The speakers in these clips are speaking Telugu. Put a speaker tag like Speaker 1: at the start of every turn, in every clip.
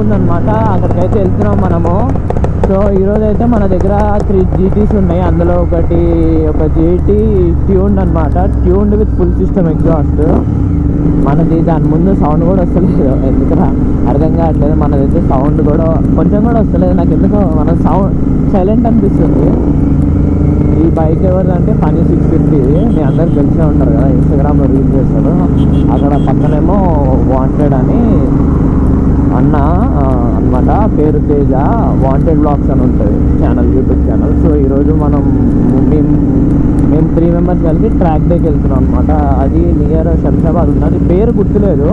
Speaker 1: ఉందన్నమాట. అక్కడికైతే వెళ్తున్నాం మనము. సో ఈరోజు అయితే మన దగ్గర 3 GTs ఉన్నాయి. అందులో ఒక GT ట్యూన్డ్ అనమాట, tuned with full system exhaust. మనది దాని ముందు సౌండ్ కూడా వస్తలేదు, ఎందుకురా అర్థం కావట్లేదు. మనదైతే సౌండ్ కూడా కొంచెం కూడా వస్తలేదు. నాకు ఎందుకో మన సౌండ్ సైలెంట్ అనిపిస్తుంది. ఈ బైక్ ఎవరిదంటే ఫనీ 650. మీ అందరికి తెలిసే ఉంటారు కదా, ఇన్స్టాగ్రామ్లో రీల్ చేస్తారు. అక్కడ పక్కనేమో వాంటెడ్ అని అన్న అనమాట, పేరు తేజ, వాంటెడ్ బ్లాగ్స్ అని ఉంటుంది ఛానల్, యూట్యూబ్ ఛానల్. సో ఈరోజు మేము 3 మెంబర్స్ కలిసి ట్రాక్ డేకి వెళ్తున్నాం అనమాట. అది నియర్ శంషాబాద్ ఉన్నది. పేరు గుర్తులేదు,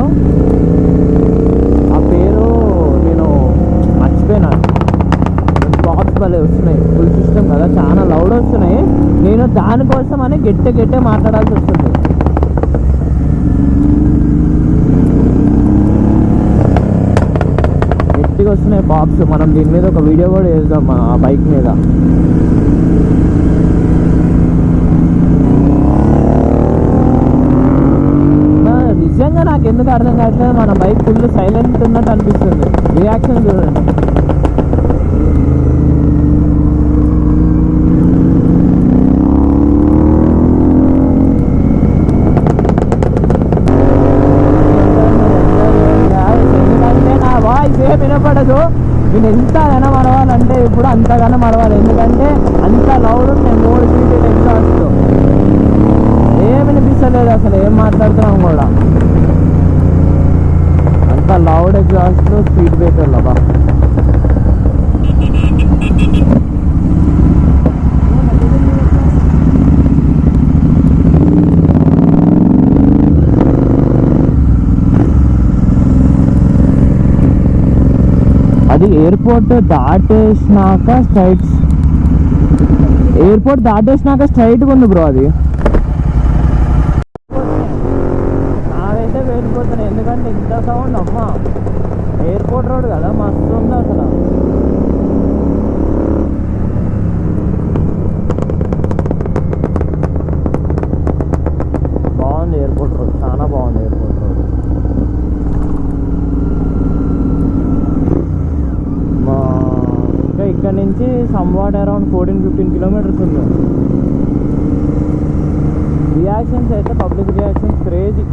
Speaker 1: ఆ పేరు నేను మర్చిపోయినా. బాక్స్ భలే వస్తున్నాయి, ఫుల్ సిస్టమ్ కదా, చాలా లౌడ్ వస్తున్నాయి. నేను దానికోసం అని గట్టే మాట్లాడాల్సి వస్తుంది. గట్టిగా వస్తున్నాయి బాక్స్. మనం దీని మీద ఒక వీడియో కూడా చేద్దాం ఆ బైక్ మీద. నిజంగా నాకు ఎందుకు అర్థం కావట్లేదు, మన బైక్ ఫుల్ సైలెంట్ ఉన్నట్టు అనిపిస్తుంది. రియాక్షన్ చూడండి. వినపడదు. నేను ఎంతగానో మరవాలంటే ఇప్పుడు అంతగానో మరవాలి, ఎందుకంటే అంత లౌడ్ ఉన్నాయి 3 GT ఎగ్జాస్ట్. ఏం వినిపిస్తలేదు అసలు, ఏం మాట్లాడుతున్నాం కూడా. అంత లౌడ్ ఎగ్జాస్ట్, స్పీడ్ బ్రేకర్ లబా. అది ఎయిర్పోర్ట్ దాటేసినాక స్ట్రైట్గా ఉంది బ్రో. అది నాకైతే వెళ్ళిపోతున్నాయి, ఎందుకంటే ఇంత సౌండ్ అమ్మా. ఎయిర్పోర్ట్ రోడ్ కదా, మస్తు ఉంది అసలు. బాగుంది ఎయిర్పోర్ట్ రోడ్, చాలా బాగుంది ఎయిర్పోర్ట్ రోడ్. ఇంకా ఇక్కడ నుంచి సమ్వాట్ అరౌండ్ 14-15 కిలోమీటర్స్ ఉంది. రియాక్షన్స్ అయితే పబ్లిక్ రియాక్షన్స్ క్రేజీ.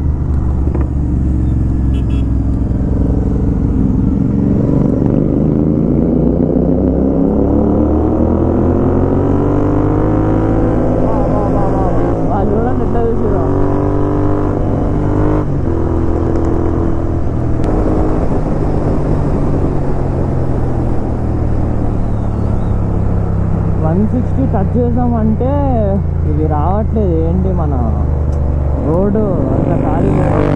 Speaker 1: వాళ్ళు చూడండి ఎట్లా చూసారు. టచ్ చేసామంటే ఇది రావట్లేదు. ఏంటి మన రోడ్డు అట్లా ఖాళీ రోడ్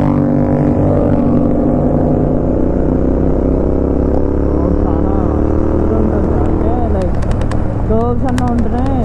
Speaker 1: చాలా ఉంటుంది, అంటే లైక్ కర్వ్స్ అన్నా ఉంటున్నాయి.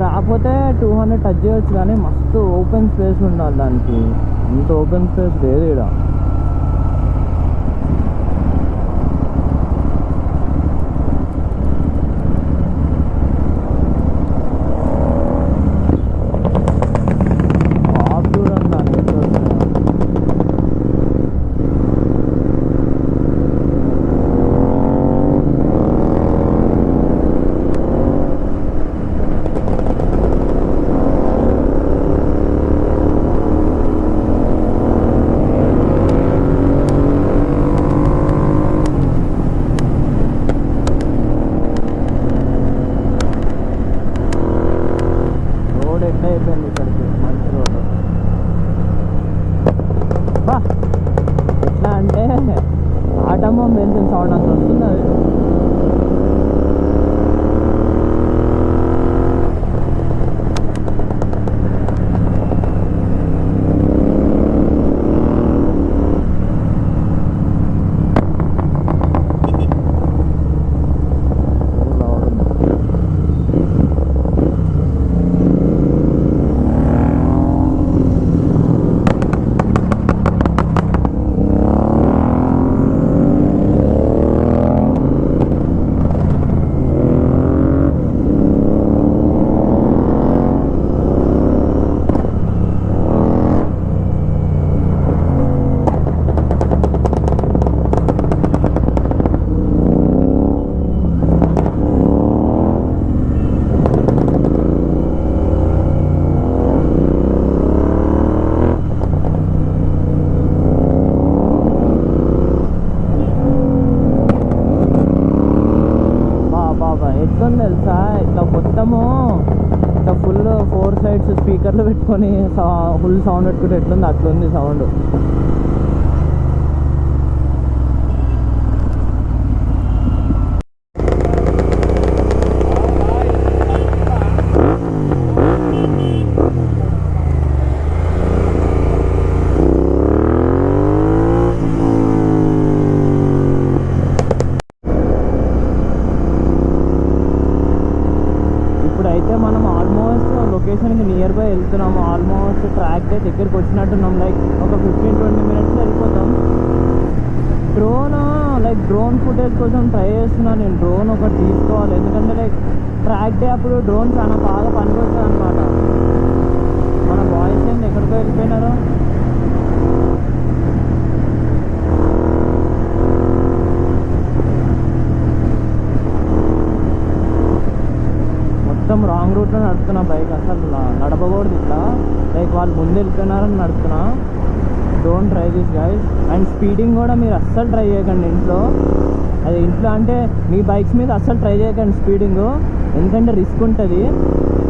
Speaker 1: రాకపోతే 200 టచ్ చేయొచ్చు, కానీ మస్తు ఓపెన్ స్పేస్ ఉండాలి దానికి. ఇంత ఓపెన్ స్పేస్ లేదు ఇక్కడ. సౌండ్ అంత వస్తుంది అది. ఎట్లుంది తెలుసా, ఇట్లా మొత్తము ఇట్లా ఫుల్ 4 సైడ్స్ స్పీకర్లు పెట్టుకొని ఫుల్ సౌండ్ పెట్టుకుంటే ఎట్లుంది అట్లుంది సౌండ్. ఇప్పుడైతే మనం ఆల్మోస్ట్ లొకేషన్కి నియర్ బై వెళ్తున్నాము. ఆల్మోస్ట్ ట్రాక్ దగ్గరికి వచ్చినట్టున్నాం. లైక్ ఒక 15-20 మినిట్స్లో వెళ్ళిపోతాం. డ్రోన్ ఫుటేజ్ కోసం ట్రై చేస్తున్నాను నేను. డ్రోన్ ఒకటి తీసుకోవాలి, ఎందుకంటే లైక్ ట్రాక్ డే అప్పుడు డ్రోన్ చాలా బాగా పనికొస్తుంది అనమాట. మన బాయ్స్ ఏంటి ఎక్కడికో వెళ్ళిపోయినారు. మొత్తం రాంగ్ రూట్లో నడుపుతున్నా బైక్. అసలు నడపకూడదు ఇట్లా. లైక్ వాళ్ళు ముందు వెళ్ళిపోయినారని నడుపుతున్నా. Don't try this guys. And speeding కూడా మీరు అస్సలు ట్రై చేయకండి ఇంట్లో. అది ఇంట్లో అంటే మీ బైక్స్ మీద అస్సలు ట్రై చేయకండి స్పీడింగ్, ఎందుకంటే రిస్క్ ఉంటుంది.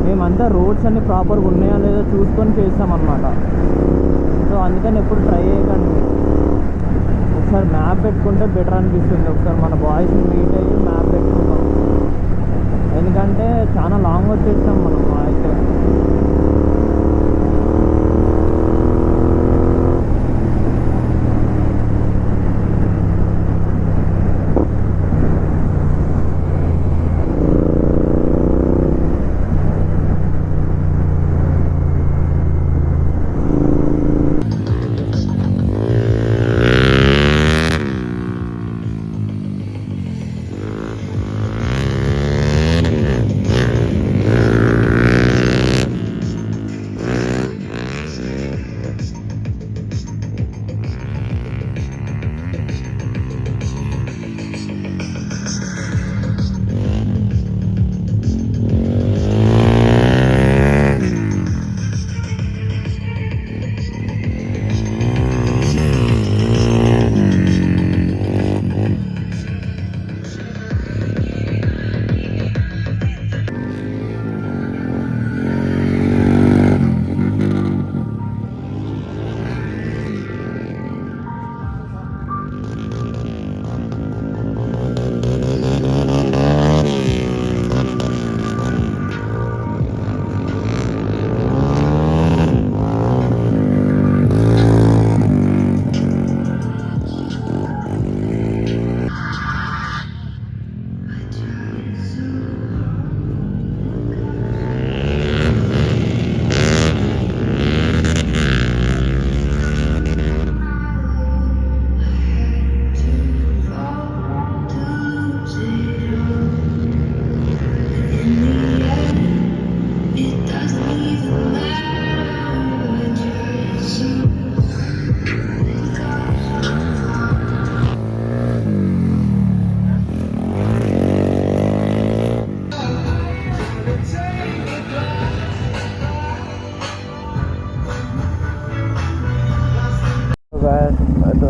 Speaker 1: మేమంతా రోడ్స్ అన్ని ప్రాపర్గా ఉన్నాయా లేదో చూసుకొని చేస్తామన్నమాట. సో అందుకని ఎప్పుడు ట్రై చేయకండి. ఒకసారి మ్యాప్ పెట్టుకుంటే బెటర్ అనిపిస్తుంది. ఒకసారి మన బాయ్స్ని మీట్ అయ్యి మ్యాప్ పెట్టుకుంటాం, ఎందుకంటే చాలా లాంగ్ వచ్చేస్తాం మనం అయితే.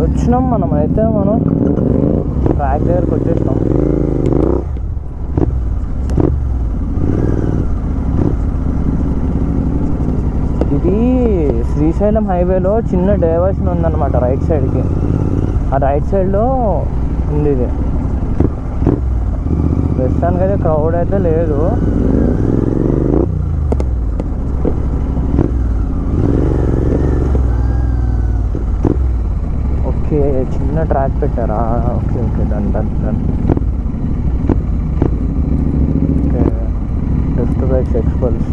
Speaker 1: వచ్చినాం మనం అయితే. మనం ట్రాక్ దగ్గరకు వచ్చేసినాం. ఇది శ్రీశైలం హైవేలో చిన్న డైవర్షన్ ఉందన్నమాట రైట్ సైడ్కి. ఆ రైట్ సైడ్లో ఉంది ఇది. ప్రస్తుతానికి అయితే క్రౌడ్ అయితే లేదు. ఓకే, చిన్న ట్రాక్ పెట్టారా? Okay okay, done done done. Okay, drift bikes ఎక్స్పల్స్.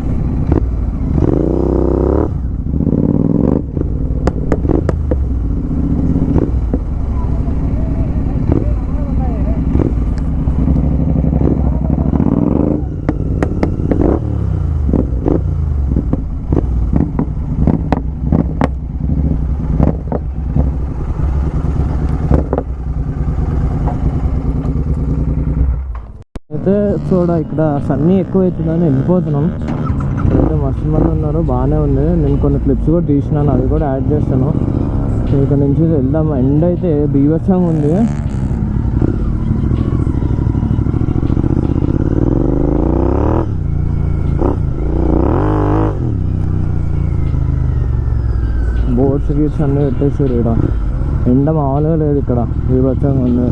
Speaker 1: అయితే చూడ ఇక్కడ సన్నీ ఎక్కువ అవుతుందని వెళ్ళిపోతున్నాం. ఇక్కడైతే మస్తు మంది ఉన్నారు, బాగానే ఉంది. నేను కొన్ని క్లిప్స్ కూడా తీసినాను, అవి కూడా యాడ్ చేస్తాను. సో ఇక్కడ నుంచి వెళ్దాం. ఎండ్ అయితే బీభత్సంగా ఉంది. బోట్స్ గీట్స్ అన్నీ పెట్టేసారు. ఇక్కడ ఎండ మామూలుగా లేదు, ఇక్కడ బీభత్సంగా ఉంది.